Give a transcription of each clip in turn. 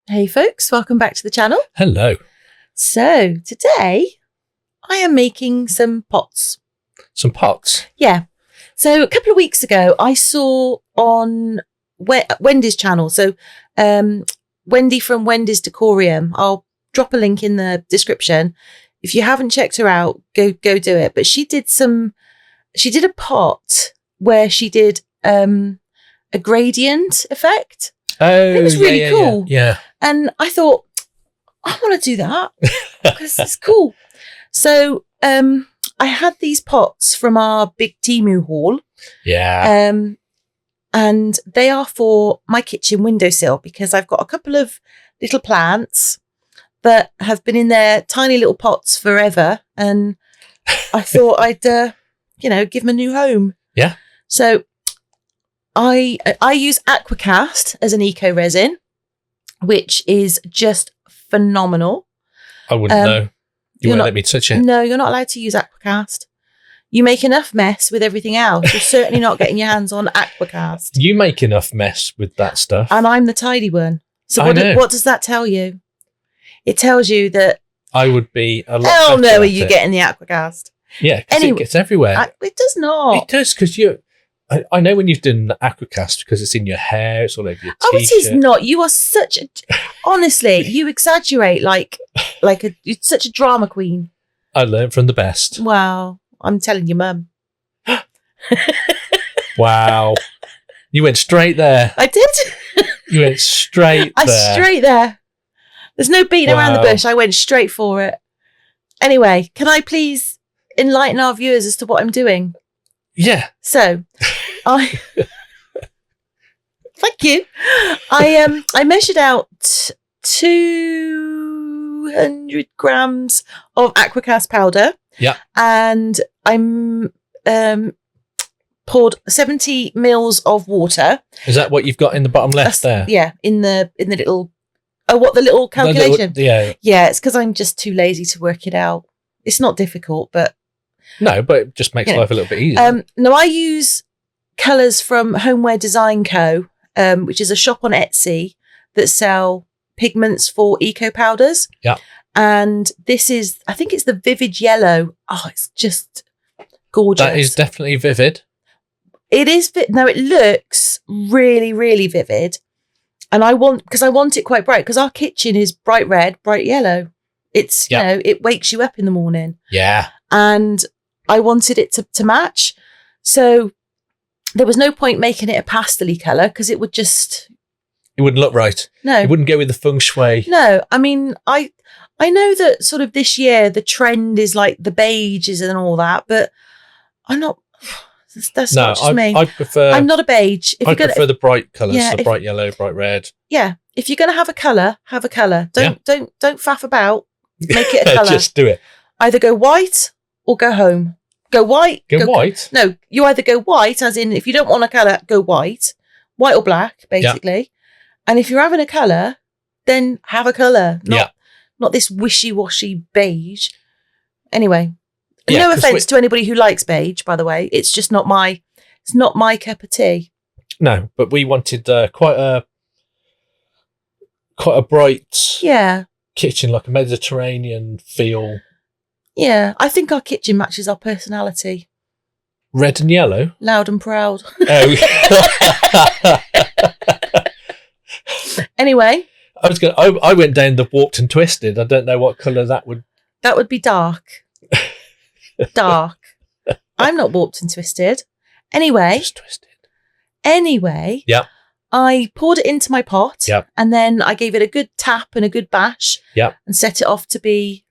Hey folks, welcome back to the channel. Hello. So today I am making some pots. Some pots? Yeah. So a couple of weeks ago I saw on Wendy's channel. So Wendy from Wendy's Decorium. I'll drop a link in the description. If you haven't checked her out, go do it. But she did a pot where she did a gradient effect. Oh, it was really cool. Yeah. And I thought, I want to do that because it's cool. So I had these pots from our big Temu haul. Yeah. And they are for my kitchen windowsill because I've got a couple of little plants that have been in their tiny little pots forever. And I thought I'd, give them a new home. Yeah. So I use AquaCast as an eco resin, which is just phenomenal. I wouldn't know. You won't let me touch it. No, you're not allowed to use AquaCast. You make enough mess with everything else. You're certainly not getting your hands on AquaCast. You make enough mess with that stuff. And I'm the tidy one. So what does that tell you? It tells you that I would be a lot hell better no, are at you it. getting the AquaCast? Yeah, because it gets everywhere. It does not. It does, because I know when you've done the AquaCast because it's in your hair, it's all over your Oh, t-shirt. it is not. You are such a... Honestly, you exaggerate you're such a drama queen. I learned from the best. Wow. I'm telling your mum. Wow. You went straight there. I did. You went straight there. Straight there. There's no beating around the bush. I went straight for it. Anyway, can I please enlighten our viewers as to what I'm doing? Yeah. So, thank you. I measured out 200 grams of AquaCast powder. Yeah. And I'm poured 70 mils of water. Is that what you've got in the bottom left there? Yeah, in the little. Oh, what, the little calculation? Yeah. Yeah, it's because I'm just too lazy to work it out. It's not difficult, but... No, but it just makes life a little bit easier. No, I use colours from Homeware Design Co., which is a shop on Etsy that sell pigments for eco powders. Yeah. And this is, I think it's the Vivid Yellow. Oh, it's just gorgeous. That is definitely vivid. It is. No, it looks really, really vivid. And I want it quite bright because our kitchen is bright red, bright yellow. It's, it wakes you up in the morning. Yeah. And I wanted it to match. So there was no point making it a pastel-y colour because it would just... It wouldn't look right. No. It wouldn't go with the feng shui. No. I mean, I know that sort of this year the trend is like the beiges and all that, but I'm not... That's not just me. I prefer... I'm not a beige. I prefer the bright colours, Yeah, the bright yellow, bright red. Yeah. If you're going to have a colour, have a colour. Don't faff about. Make it a colour. Just do it. Either go white or go home. Go white. Go white? No, you either go white, as in if you don't want a colour, go white. White or black, basically. Yeah. And if you're having a colour, then have a colour. Not this wishy-washy beige. Anyway. Yeah, no offence to anybody who likes beige, by the way. It's just not my cup of tea. No, but we wanted quite a bright kitchen, like a Mediterranean feel. Yeah, I think our kitchen matches our personality. Red and yellow? Loud and proud. Oh. Anyway. I went down the warped and twisted. I don't know what colour that would... That would be dark. Dark. I'm not warped and twisted. Anyway. Just twisted. Anyway. Yeah. I poured it into my pot. Yeah. And then I gave it a good tap and a good bash. Yeah. And set it off to be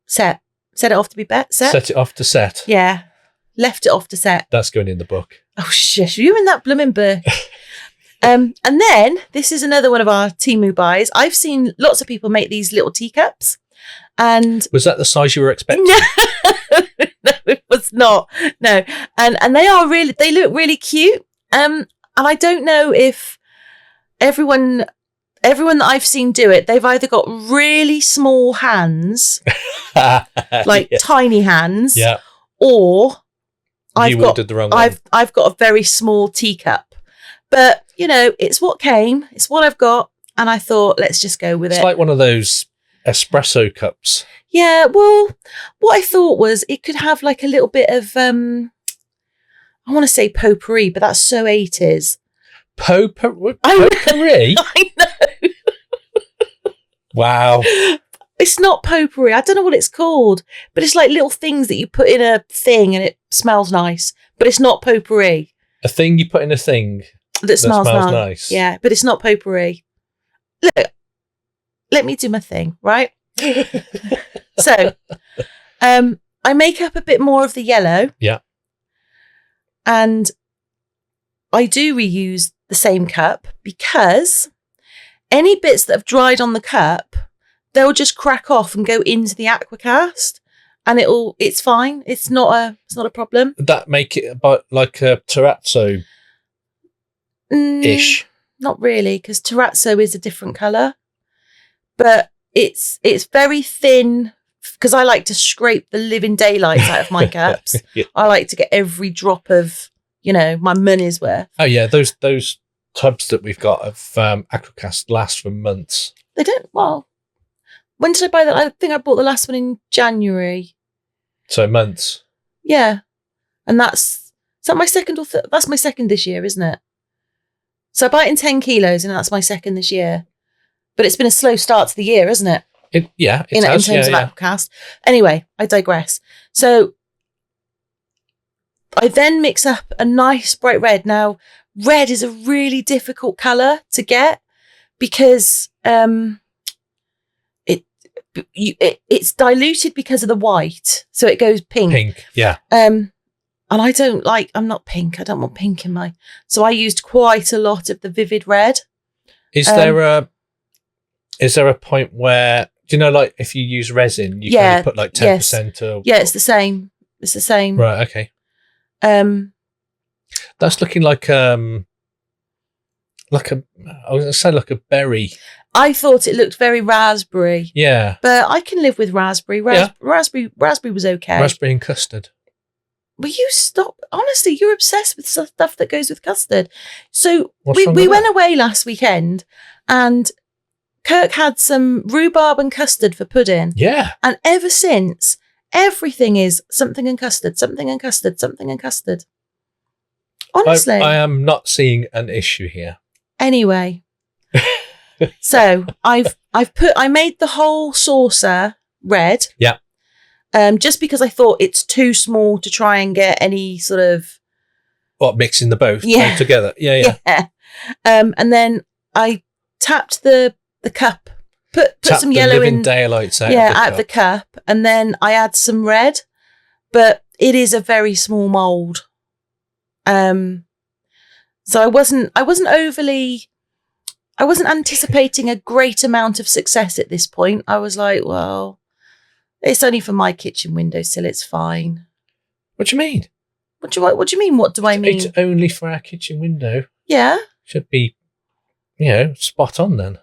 set. Set it off to be set? Set it off to set. Yeah. Left it off to set. That's going in the book. Oh, shush. You're in that blooming book. And then this is another one of our Temu buys. I've seen lots of people make these little teacups. And was that the size you were expecting? No, it was not. No. And they look really cute. And I don't know if everyone that I've seen do it, they've either got really small hands, like tiny hands, or I've got a very small teacup. But, it's what came. It's what I've got. and I thought, let's just go with It's it. like one of those espresso cups. Yeah, well, what I thought was it could have like a little bit of, I want to say potpourri, but that's so 80s. Potpourri? I know. Wow. It's not potpourri. I don't know what it's called, but it's like little things that you put in a thing and it smells nice, but it's not potpourri. A thing you put in a thing That smells nice. Yeah, but it's not potpourri. Look, let me do my thing, right? So, I make up a bit more of the yellow. Yeah. And I do reuse the same cup because any bits that have dried on the cup, they'll just crack off and go into the AquaCast, and it's fine. It's not a problem. Would that make it about like a terrazzo ish? Not really, because terrazzo is a different colour, but it's very thin. Because I like to scrape the living daylights out of my cups. Yeah. I like to get every drop of, my money's worth. Oh yeah, those tubs that we've got of AquaCast last for months. They don't. Well, when did I buy that? I think I bought the last one in January. So months. Yeah, and is that my second or third? That's my second this year, isn't it? So I buy it in 10 kilos, and that's my second this year. But it's been a slow start to the year, isn't it? In terms of AquaCast. Anyway, I digress. So I then mix up a nice bright red. Now, red is a really difficult colour to get because it's diluted because of the white, so it goes pink. Pink, yeah. And I'm not pink. I don't want pink in my. So I used quite a lot of the vivid red. Is there a point where, like if you use resin, you can put like 10% or... Yeah, it's the same. It's the same. Right, okay. That's looking like I was going to say like a berry. I thought it looked very raspberry. Yeah. But I can live with raspberry. Raspberry was okay. Raspberry and custard. Will you stop? Honestly, you're obsessed with stuff that goes with custard. So we went away last weekend and Kirk had some rhubarb and custard for pudding. Yeah. And ever since, everything is something and custard, something and custard, something and custard. Honestly. I am not seeing an issue here. Anyway. So I made the whole saucer red. Yeah. Just because I thought it's too small to try and get any sort of... What, mixing the both together? Yeah. And then I tapped the cup, put some yellow in, daylights out out of the cup, and then I add some red, but it is a very small mould. So I wasn't anticipating a great amount of success at this point. I was like, well, it's only for my kitchen windowsill. It's fine. What do you mean? What do you mean? What do I mean? It's only for our kitchen window. Yeah. Should be, spot on then.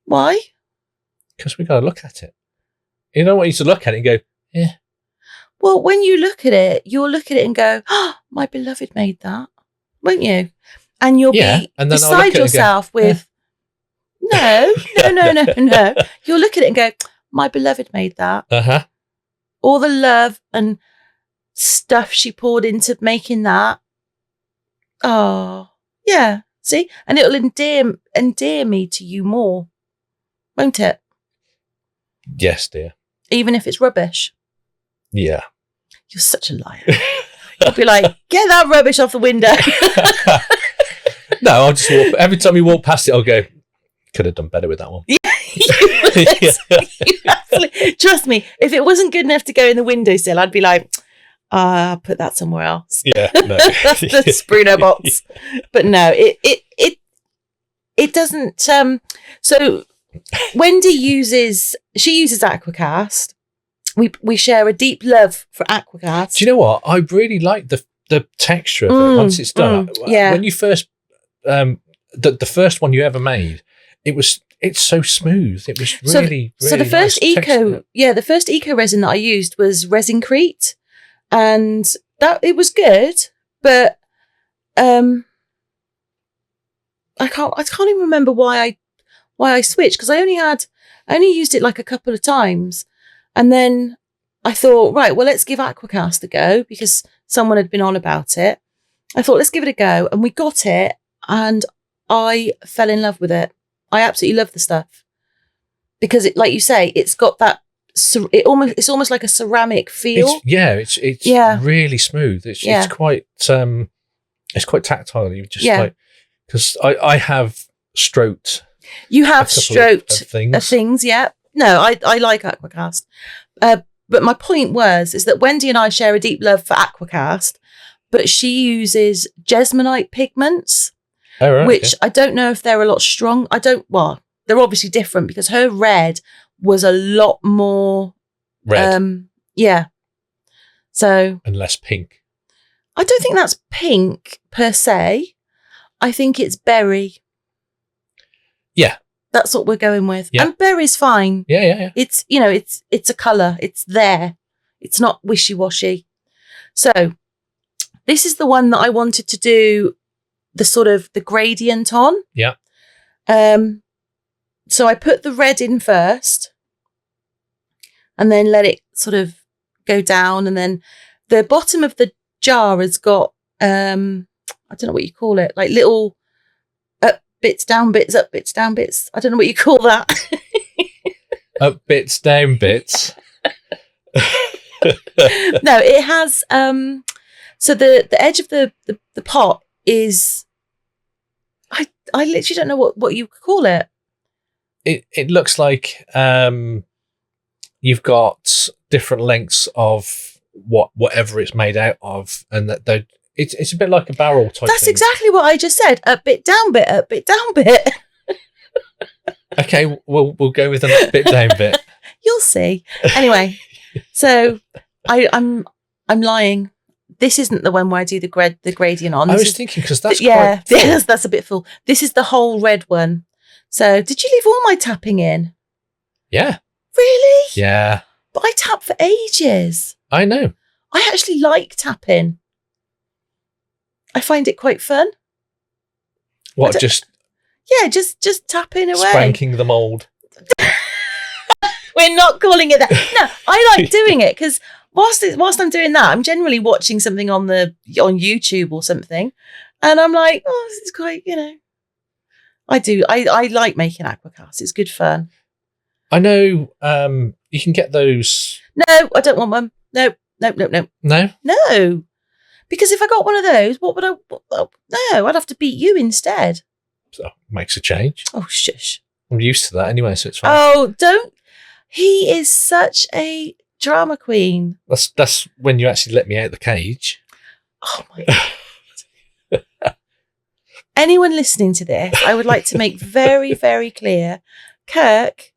Why? Because we got to look at it. You don't want you to look at it and go, yeah. Well, when you look at it, you'll look at it and go, oh, my beloved made that, won't you? And you'll be and then beside yourself with, no. You'll look at it and go, my beloved made that. Uh-huh. All the love and stuff she poured into making that. Oh, yeah. See? And it'll endear me to you more, won't it? Yes, dear. Even if it's rubbish. Yeah. You're such a liar. You'll be like, get that rubbish off the window. No, I'll just walk. Every time you walk past it, I'll go, could have done better with that one. You trust me, if it wasn't good enough to go in the windowsill, I'd be like, I'll put that somewhere else. Yeah, no. That's the Bruno box. But no, it doesn't. So Wendy uses AquaCast. We share a deep love for AquaCast. Do you know what? I really like the texture of it once it's done. Yeah. When you first, the first one you ever made, it's so smooth. It was really, so the first nice texture. the first eco resin that I used was Resin Crete, and that it was good, but I can't even remember why I switched, because I only used it like a couple of times, and then I thought, right, well, let's give AquaCast a go because someone had been on about it. I thought, let's give it a go, and we got it, and I fell in love with it. I absolutely love the stuff because it, like you say, it's got that. It's almost like a ceramic feel. It's really smooth. It's quite tactile. You just like, because I have stroked. You have stroked things. Yeah. No, I like AquaCast. But my point is that Wendy and I share a deep love for AquaCast, but she uses Jesmonite pigments, which I don't know if they're a lot strong. Well, they're obviously different because her red was a lot more red. So, and less pink. I don't think that's pink per se. I think it's berry. Yeah. That's what we're going with. Yeah. And berry's fine. Yeah. It's, it's a colour. It's there. It's not wishy-washy. So this is the one that I wanted to do the sort of the gradient on. Yeah. So I put the red in first and then let it sort of go down. And then the bottom of the jar has got, I don't know what you call it, like little up bits, down bits, up bits, down bits. I don't know what you call that. Up bits, down bits. No, it has, so the edge of the pot is, I literally don't know what you call it. It looks like you've got different lengths of whatever it's made out of, and that it's a bit like a barrel type. That's thing. exactly what I just said. Up bit, down bit, up bit, down bit. Okay, we'll go with an up bit, down bit. You'll see. Anyway, so I'm lying. This isn't the one where I do the gradient on. I was thinking because that's that's a bit full. This is the whole red one. So did you leave all my tapping in? Yeah. Really? Yeah. But I tap for ages. I know. I actually like tapping. I find it quite fun. What, just tapping away. spanking the mould. We're not calling it that. No, I like doing it because whilst I'm doing that, I'm generally watching something on YouTube or something, and I'm like, oh, this is quite, I do. I like making AquaCast. It's good fun. I know you can get those. No, I don't want one. No. No. Because if I got one of those, what would I? No, I'd have to beat you instead. So makes a change. Oh, shush. I'm used to that anyway, so it's fine. Oh, don't. He is such a drama queen. That's when you actually let me out the cage. Oh my God. Anyone listening to this, I would like to make very, very clear, Kirk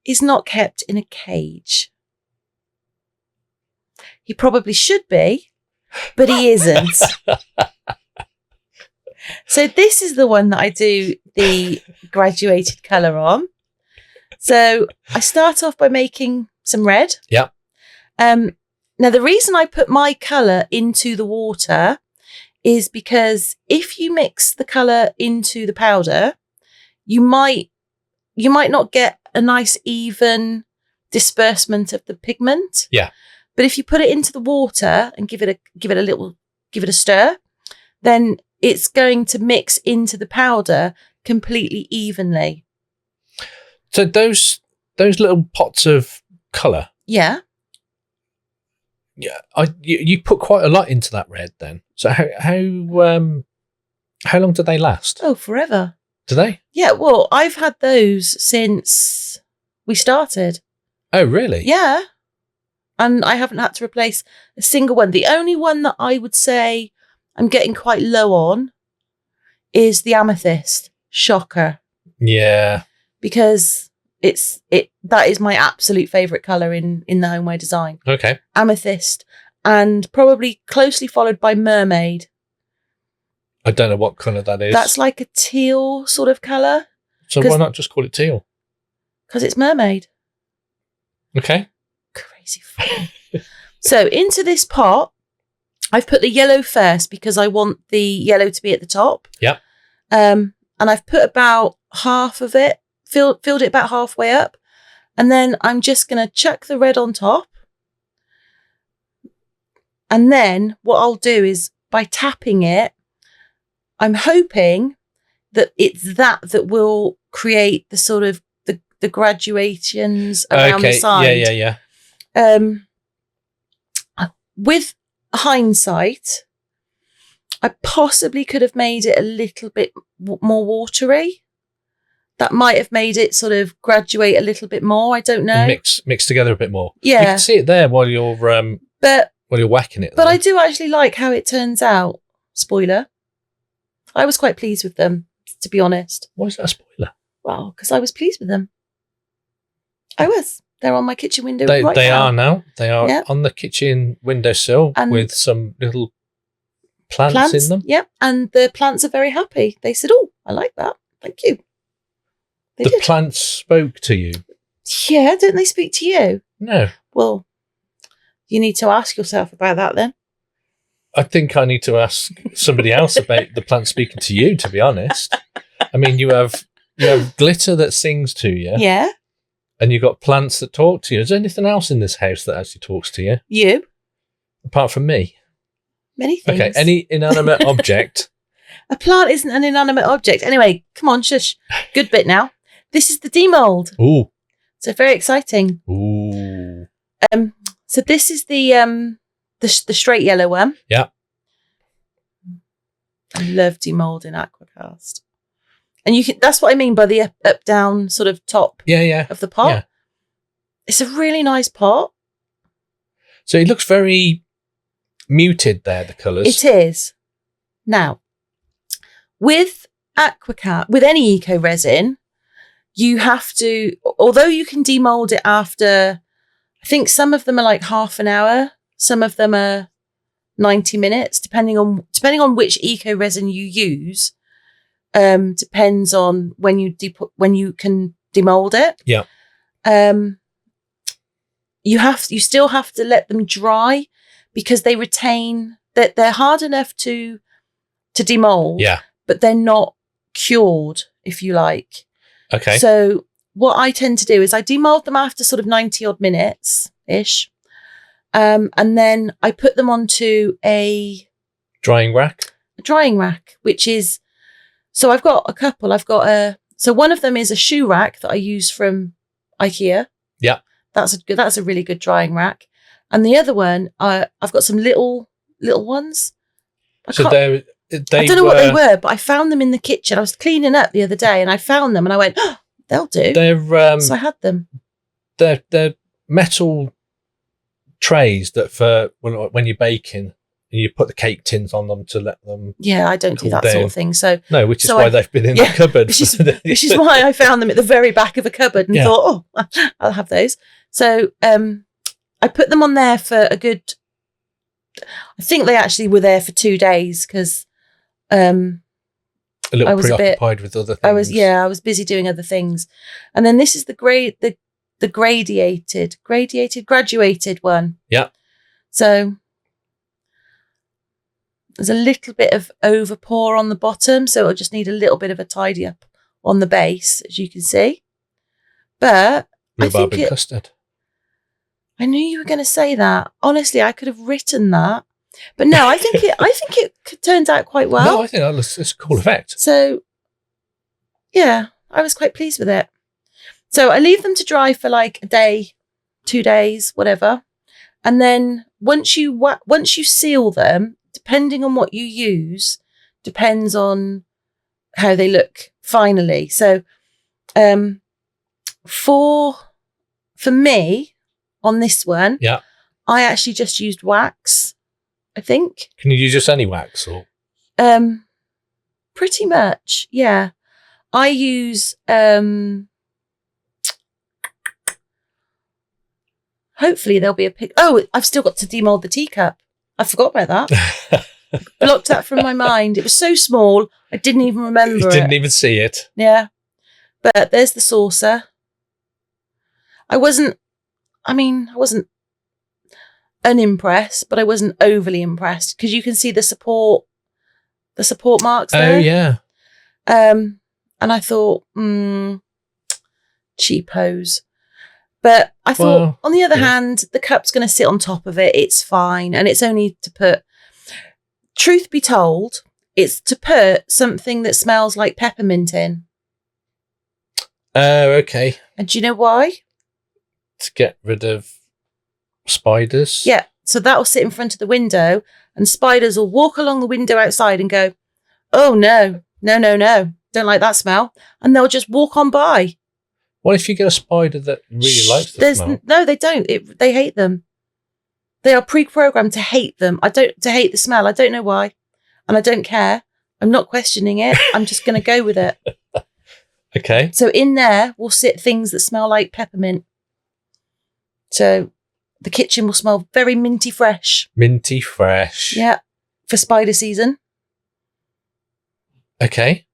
is not kept in a cage. He probably should be, but he isn't. So this is the one that I do the graduated colour on. So I start off by making some red. Yeah. Now, the reason I put my colour into the water is because if you mix the colour into the powder, you might not get a nice even disbursement of the pigment. Yeah. But if you put it into the water and give it a stir, then it's going to mix into the powder completely evenly. So those little pots of colour. Yeah. Yeah. You put quite a lot into that red then. So how long do they last? Oh, forever. Do they? Yeah. Well, I've had those since we started. Oh, really? Yeah. And I haven't had to replace a single one. The only one that I would say I'm getting quite low on is the amethyst. Shocker. Yeah. Because that is my absolute favourite colour in the homeware design. Okay. Amethyst. And probably closely followed by mermaid. I don't know what colour that is. That's like a teal sort of colour. So why not just call it teal? Because it's mermaid. Okay. Crazy fun. So into this pot, I've put the yellow first because I want the yellow to be at the top. Yeah. And and I've put about half of it, filled it about halfway up. And then I'm just going to chuck the red on top. And then what I'll do is by tapping it, I'm hoping that it's that will create the sort of the graduations around the side. Yeah. With hindsight, I possibly could have made it a little bit more watery. That might have made it sort of graduate a little bit more. I don't know. Mix together a bit more. Yeah, you can see it there while you're whacking it. But I do actually like how it turns out. Spoiler. I was quite pleased with them, to be honest. Why is that a spoiler? Well, because I was pleased with them. I was. They're on my kitchen window They now. are now. They are on the kitchen windowsill with some little plants in them. Yep, and the plants are very happy. They said, "Oh, I like that. Thank you." The plants spoke to you. Yeah, don't they speak to you? No. Well, you need to ask yourself about that then. I think I need to ask somebody else about the plants speaking to you, to be honest. I mean, you have glitter that sings to you. Yeah. And you've got plants that talk to you. Is there anything else in this house that actually talks to you? You. Apart from me? Many things. Okay, any inanimate object? A plant isn't an inanimate object. Anyway, come on, shush. Good bit now. This is the demould. Ooh. So very exciting. Ooh. So this is the straight yellow one. Yeah. I love demould in AquaCast. And that's what I mean by the up down sort of top of the pot. Yeah. It's a really nice pot. So it looks very muted there, the colours. It is. Now, with AquaCast, with any eco resin, you have to, although you can demould it after, I think some of them are like half an hour, some of them are 90 minutes, depending on which eco resin you use. Depends on when you can demould it. Yeah. You still have to let them dry because they retain that they're hard enough to demould. Yeah. But they're not cured, if you like. Okay. So what I tend to do is I demould them after sort of 90 odd minutes ish. And then I put them onto a drying rack. A drying rack, which is, so I've got a couple. So one of them is a shoe rack that I use from IKEA. Yeah. That's a really good drying rack. And the other one, I've got some little ones. I don't know what they were, but I found them in the kitchen. I was cleaning up the other day and I found them and I went, oh, they'll do. So I had them. They're metal trays that for when you're baking, you put the cake tins on them to let them. Yeah, I don't do that sort of thing. So no, which is why they've been in the cupboard. Which is why I found them at the very back of a cupboard and thought, oh, I'll have those. So I put them on there for a good. I think they actually were there for 2 days because a little preoccupied with other things. I was busy doing other things, and then this is the graduated one. Yeah. So there's a little bit of over pour on the bottom, so it'll just need a little bit of a tidy up on the base, as you can see. But rhubarb and custard. I knew you were going to say that. Honestly, I could have written that, but no, I think it turned out quite well. No, I think it's a cool effect. So, yeah, I was quite pleased with it. So I leave them to dry for like a day, 2 days, whatever, and then once you seal them, depending on what you use, depends on how they look finally. So, for me on this one, yeah, I actually just used wax. I think. Can you use just any wax or? Pretty much, yeah. I use hopefully there'll be a pic. Oh, I've still got to demould the teacup. I forgot about that. Blocked that from my mind. It was so small, I didn't even remember it. Didn't even see it. Yeah. But there's the saucer. I wasn't unimpressed, but I wasn't overly impressed because you can see the support marks there. Oh, yeah. And I thought, cheapos. But I thought, on the other hand, the cup's going to sit on top of it. It's fine. And it's only to put, truth be told, it's to put something that smells like peppermint in. Oh, okay. And do you know why? To get rid of spiders? Yeah. So that'll sit in front of the window and spiders will walk along the window outside and go, oh, no. Don't like that smell. And they'll just walk on by. What if you get a spider that really likes the smell? No, they don't. They hate them. They are pre-programmed to hate them. To hate the smell. I don't know why. And I don't care. I'm not questioning it. I'm just going to go with it. Okay. So in there will sit things that smell like peppermint. So the kitchen will smell very minty fresh. Minty fresh. Yeah. For spider season. Okay.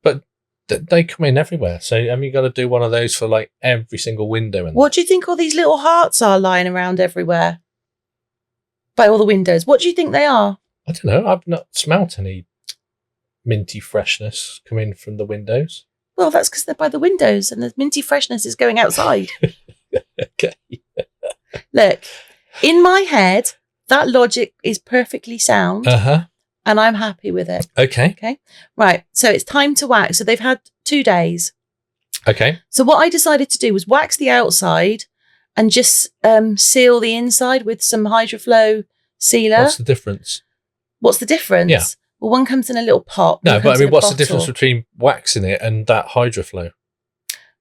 But they come in everywhere. So have you got to do one of those for like every single window? What do you think all these little hearts are lying around everywhere? By all the windows. What do you think they are? I don't know. I've not smelt any minty freshness coming from the windows. Well, that's because they're by the windows and the minty freshness is going outside. Okay. Look, in my head, that logic is perfectly sound. Uh-huh. And I'm happy with it. Okay. Okay. Right. So it's time to wax. So they've had 2 days. Okay. So what I decided to do was wax the outside and just seal the inside with some Hydroflow sealer. What's the difference? What's the difference? Yeah. Well, one comes in a little pot. No, but I mean, what's the difference bottle. between waxing it and that Hydroflow?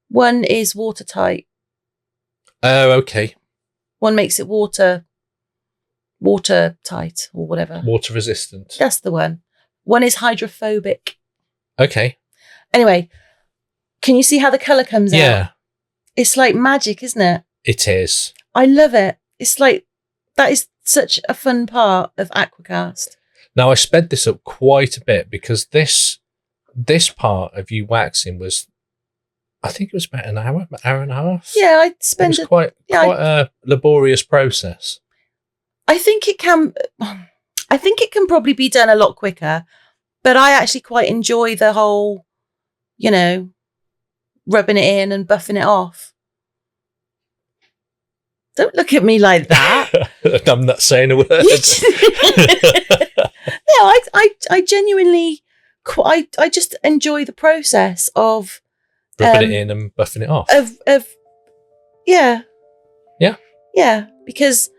One is watertight. Oh, okay. One makes it watertight or whatever. Water resistant. That's the one. One is hydrophobic. Okay. Anyway, can you see how the colour comes out? Yeah. It's like magic, isn't it? It is. I love it. It's like, that is such a fun part of AquaCast. Now, I sped this up quite a bit because this part of you waxing was, I think it was about an hour and a half. Yeah, I spent it was quite a laborious process. I think it can probably be done a lot quicker, but I actually quite enjoy the whole, rubbing it in and buffing it off. Don't look at me like that. I'm not saying a word. No, I genuinely, I just enjoy the process of rubbing it in and buffing it off. Yeah, because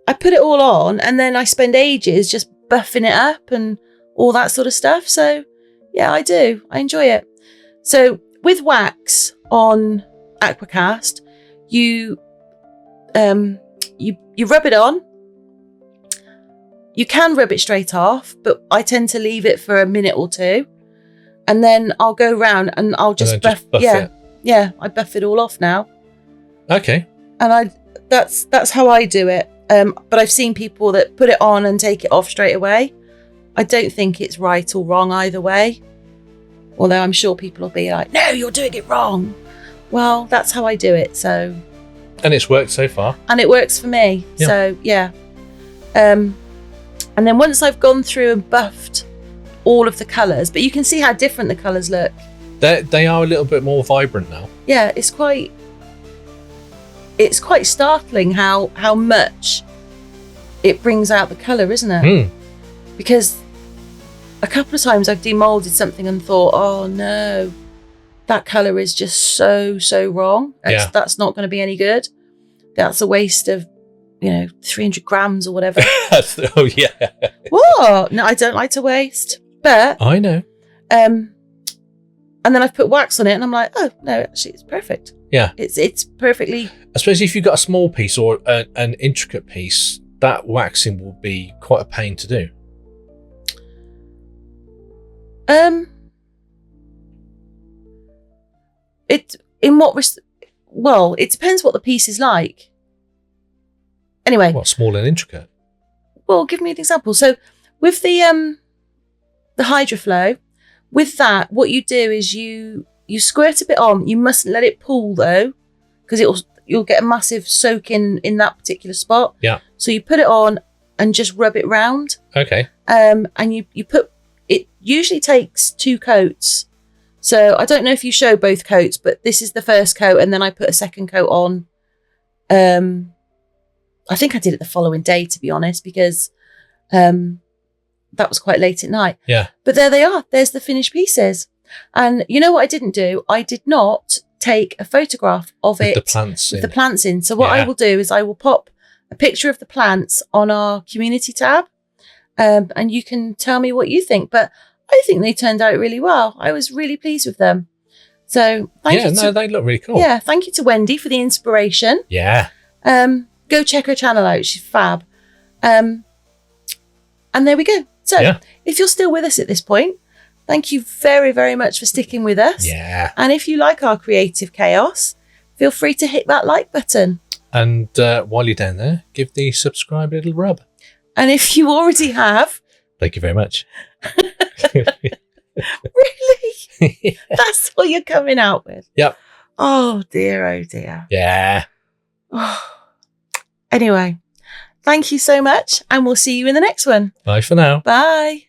I put it all on and then I spend ages just buffing it up and all that sort of stuff. So yeah, I do. I enjoy it. So with wax on AquaCast, you rub it on. You can rub it straight off, but I tend to leave it for a minute or two. And then I'll go round and I'll just buff it. Yeah, I buff it all off now. Okay. And that's how I do it. But I've seen people that put it on and take it off straight away. I don't think it's right or wrong either way. Although I'm sure people will be like, no, you're doing it wrong. Well, that's how I do it. So. And it's worked so far. And it works for me. Yeah. So yeah. And then once I've gone through and buffed all of the colours, but you can see how different the colours look. They are a little bit more vibrant now. Yeah, it's quite startling how much it brings out the colour, isn't it? Mm. Because a couple of times I've demoulded something and thought, oh no, that colour is just so wrong. That's not going to be any good. That's a waste of 300 grams or whatever. Oh yeah. What? No, I don't like to waste. But I know. And then I've put wax on it and I'm like, oh no, actually it's perfect. Yeah. It's perfectly. I suppose if you've got a small piece or an intricate piece, that waxing will be quite a pain to do. Well, it depends what the piece is like. Anyway. What, small and intricate? Well, give me an example. So with the Hydroflow, with that, what you do is you squirt a bit on. You mustn't let it pool though, because you'll get a massive soak in that particular spot. Yeah. So you put it on and just rub it round. Okay. And you put, it usually takes 2 coats. So I don't know if you show both coats, but this is the first coat, and then I put a second coat on. I think I did it the following day, to be honest, because that was quite late at night. Yeah. But there they are. There's the finished pieces. And you know what I didn't do? I did not take a photograph of With it. the plants in. The plants in. So what I will do is I will pop a picture of the plants on our community tab, and you can tell me what you think. But I think they turned out really well. I was really pleased with them. So thank you. They look really cool. Yeah, thank you to Wendy for the inspiration. Yeah. Go check her channel out. She's fab. And there we go. So if you're still with us at this point, thank you very, very much for sticking with us. Yeah. And if you like our creative chaos, feel free to hit that like button. And while you're down there, give the subscribe a little rub. And if you already have... Thank you very much. Really? That's what you're coming out with? Yep. Oh, dear. Oh, dear. Yeah. Anyway, thank you so much. And we'll see you in the next one. Bye for now. Bye.